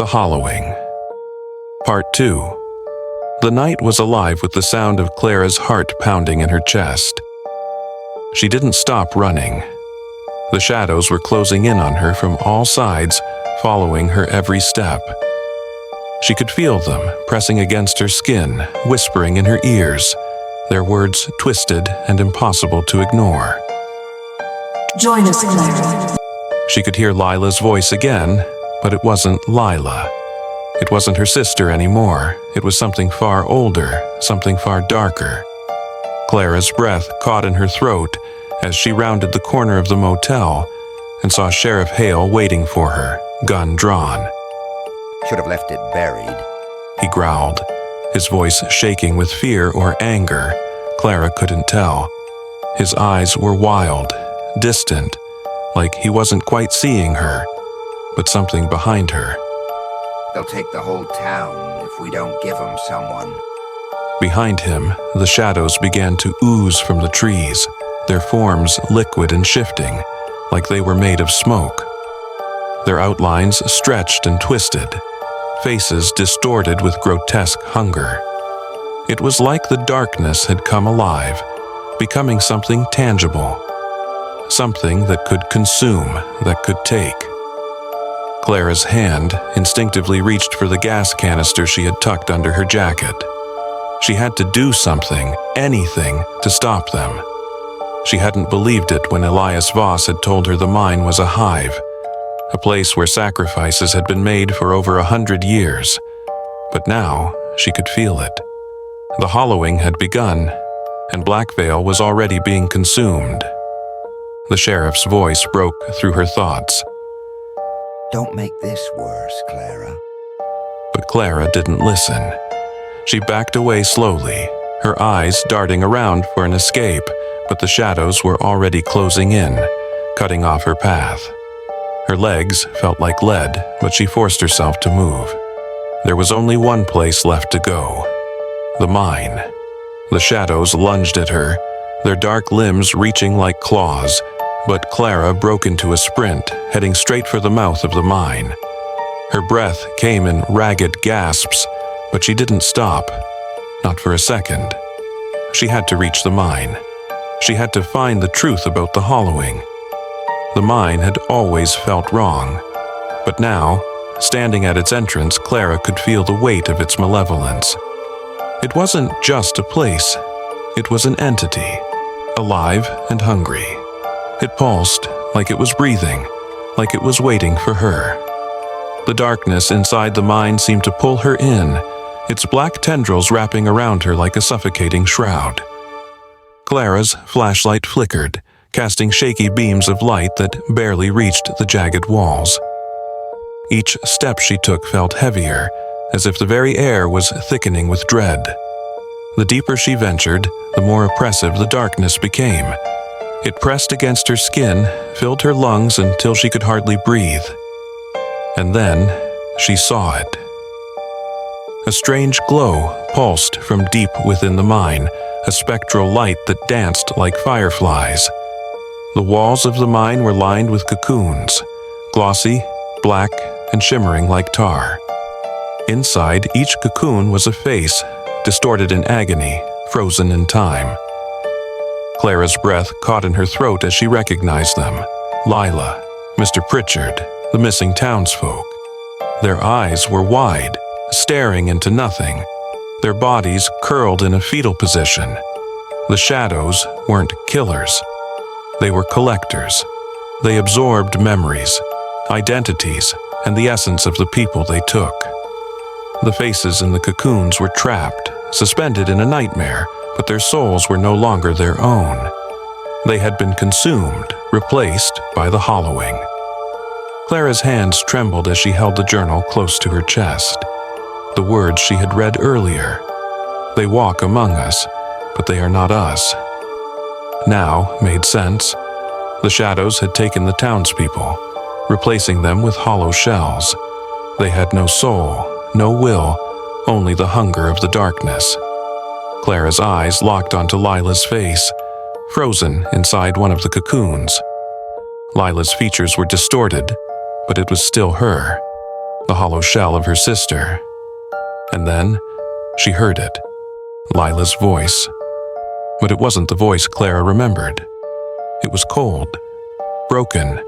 The Hollowing. Part 2. The night was alive with the sound of Clara's heart pounding in her chest. She didn't stop running. The shadows were closing in on her from all sides, following her every step. She could feel them pressing against her skin, whispering in her ears, their words twisted and impossible to ignore. Join us, Clara. She could hear Lila's voice again, but it wasn't Lila. It wasn't her sister anymore. It was something far older, something far darker. Clara's breath caught in her throat as she rounded the corner of the motel and saw Sheriff Hale waiting for her, gun drawn. Should have left it buried, he growled, his voice shaking with fear or anger. Clara couldn't tell. His eyes were wild, distant, like he wasn't quite seeing her, but something behind her. They'll take the whole town if we don't give them someone. Behind him, the shadows began to ooze from the trees, their forms liquid and shifting, like they were made of smoke. Their outlines stretched and twisted, faces distorted with grotesque hunger. It was like the darkness had come alive, becoming something tangible, something that could consume, that could take. Clara's hand instinctively reached for the gas canister she had tucked under her jacket. She had to do something, anything, to stop them. She hadn't believed it when Elias Voss had told her the mine was a hive, a place where sacrifices had been made for over 100 years. But now she could feel it. The hollowing had begun, and Blackvale was already being consumed. The sheriff's voice broke through her thoughts. Don't make this worse, Clara. But Clara didn't listen. She backed away slowly, her eyes darting around for an escape, but the shadows were already closing in, cutting off her path. Her legs felt like lead, but she forced herself to move. There was only one place left to go: the mine. The shadows lunged at her, their dark limbs reaching like claws, but Clara broke into a sprint, heading straight for the mouth of the mine. Her breath came in ragged gasps, but she didn't stop, not for a second. She had to reach the mine. She had to find the truth about the hollowing. The mine had always felt wrong, but now, standing at its entrance, Clara could feel the weight of its malevolence. It wasn't just a place. It was an entity, alive and hungry. It pulsed, like it was breathing, like it was waiting for her. The darkness inside the mine seemed to pull her in, its black tendrils wrapping around her like a suffocating shroud. Clara's flashlight flickered, casting shaky beams of light that barely reached the jagged walls. Each step she took felt heavier, as if the very air was thickening with dread. The deeper she ventured, the more oppressive the darkness became. It pressed against her skin, filled her lungs until she could hardly breathe. And then she saw it. A strange glow pulsed from deep within the mine, a spectral light that danced like fireflies. The walls of the mine were lined with cocoons, glossy, black, and shimmering like tar. Inside each cocoon was a face, distorted in agony, frozen in time. Clara's breath caught in her throat as she recognized them. Lila, Mr. Pritchard, the missing townsfolk. Their eyes were wide, staring into nothing, their bodies curled in a fetal position. The shadows weren't killers. They were collectors. They absorbed memories, identities, and the essence of the people they took. The faces in the cocoons were trapped, suspended in a nightmare, but their souls were no longer their own. They had been consumed, replaced by the hollowing. Clara's hands trembled as she held the journal close to her chest. The words she had read earlier. They walk among us, but they are not us. Now made sense. The shadows had taken the townspeople, replacing them with hollow shells. They had no soul, no will, only the hunger of the darkness. Clara's eyes locked onto Lila's face, frozen inside one of the cocoons. Lila's features were distorted, but it was still her. the hollow shell of her sister. And then she heard it, Lila's voice. But it wasn't the voice Clara remembered. It was cold, broken,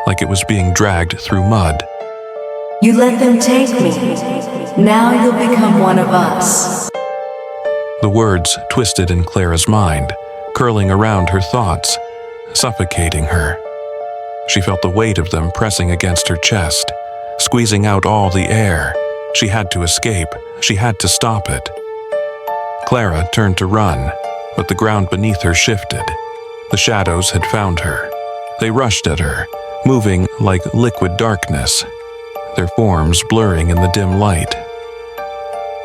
like it was being dragged through mud. You let them take me. Now you'll become one of us. The words twisted in Clara's mind, curling around her thoughts, suffocating her. She felt the weight of them pressing against her chest, squeezing out all the air. She had to escape. She had to stop it. Clara turned to run, but the ground beneath her shifted. The shadows had found her. They rushed at her, moving like liquid darkness, their forms blurring in the dim light.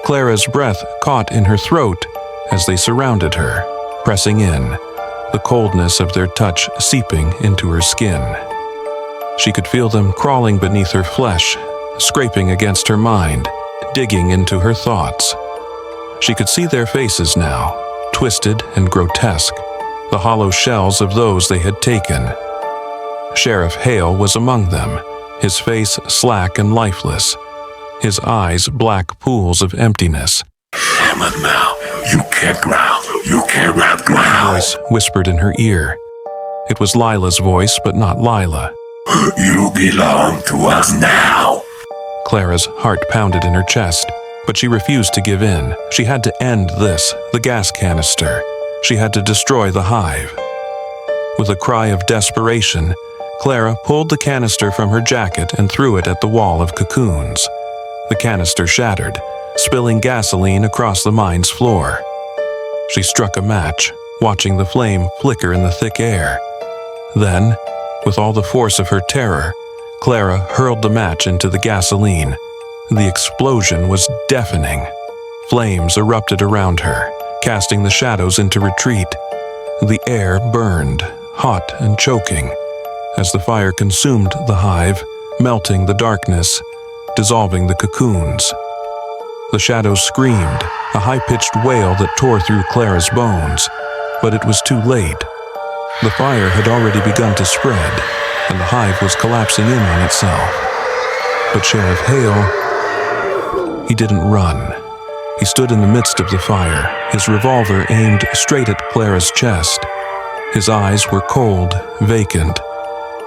Clara's breath caught in her throat as they surrounded her, pressing in, the coldness of their touch seeping into her skin. She could feel them crawling beneath her flesh, scraping against her mind, digging into her thoughts. She could see their faces now, twisted and grotesque, the hollow shells of those they had taken. Sheriff Hale was among them, his face slack and lifeless, his eyes black pools of emptiness. Damn it now, you can't growl, you can't growl. A voice whispered in her ear. It was Lila's voice, but not Lila. You belong to us now. Clara's heart pounded in her chest, but she refused to give in. She had to end this, the gas canister. She had to destroy the hive. With a cry of desperation, Clara pulled the canister from her jacket and threw it at the wall of cocoons. The canister shattered, spilling gasoline across the mine's floor. She struck a match, watching the flame flicker in the thick air. Then, with all the force of her terror, Clara hurled the match into the gasoline. The explosion was deafening. Flames erupted around her, casting the shadows into retreat. The air burned, hot and choking, as the fire consumed the hive, melting the darkness, dissolving the cocoons. The shadows screamed, a high-pitched wail that tore through Clara's bones, but it was too late. The fire had already begun to spread, and the hive was collapsing in on itself. But Sheriff Hale, he didn't run. He stood in the midst of the fire, his revolver aimed straight at Clara's chest. His eyes were cold, vacant,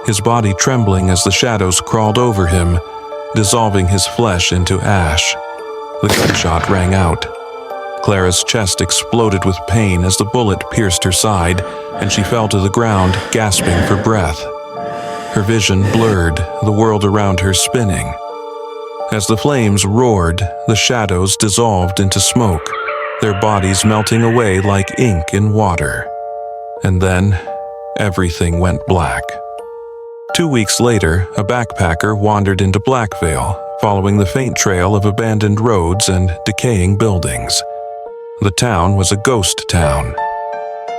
his body trembling as the shadows crawled over him, dissolving his flesh into ash. The gunshot rang out. Clara's chest exploded with pain as the bullet pierced her side, and she fell to the ground, gasping for breath. Her vision blurred, the world around her spinning. As the flames roared, the shadows dissolved into smoke, their bodies melting away like ink in water. And then, everything went black. 2 weeks later, a backpacker wandered into Blackvale, following the faint trail of abandoned roads and decaying buildings. The town was a ghost town.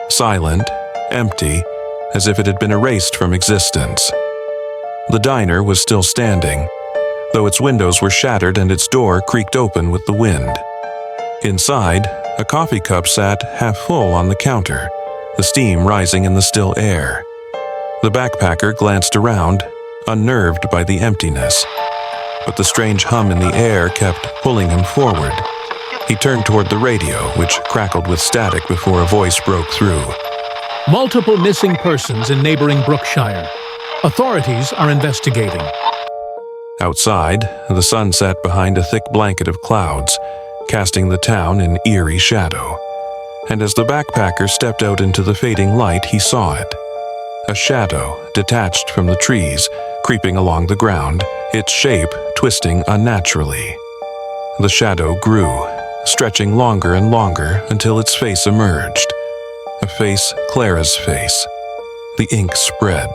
Silent, empty, as if it had been erased from existence. The diner was still standing, though its windows were shattered and its door creaked open with the wind. Inside, a coffee cup sat half full on the counter, the steam rising in the still air. The backpacker glanced around, unnerved by the emptiness. But the strange hum in the air kept pulling him forward. He turned toward the radio, which crackled with static before a voice broke through. Multiple missing persons in neighboring Brookshire. Authorities are investigating. Outside, the sun set behind a thick blanket of clouds, casting the town in eerie shadow. And as the backpacker stepped out into the fading light, he saw it. A shadow detached from the trees, creeping along the ground, its shape twisting unnaturally. The shadow grew, stretching longer and longer until its face emerged. A face Clara's face. The ink spread,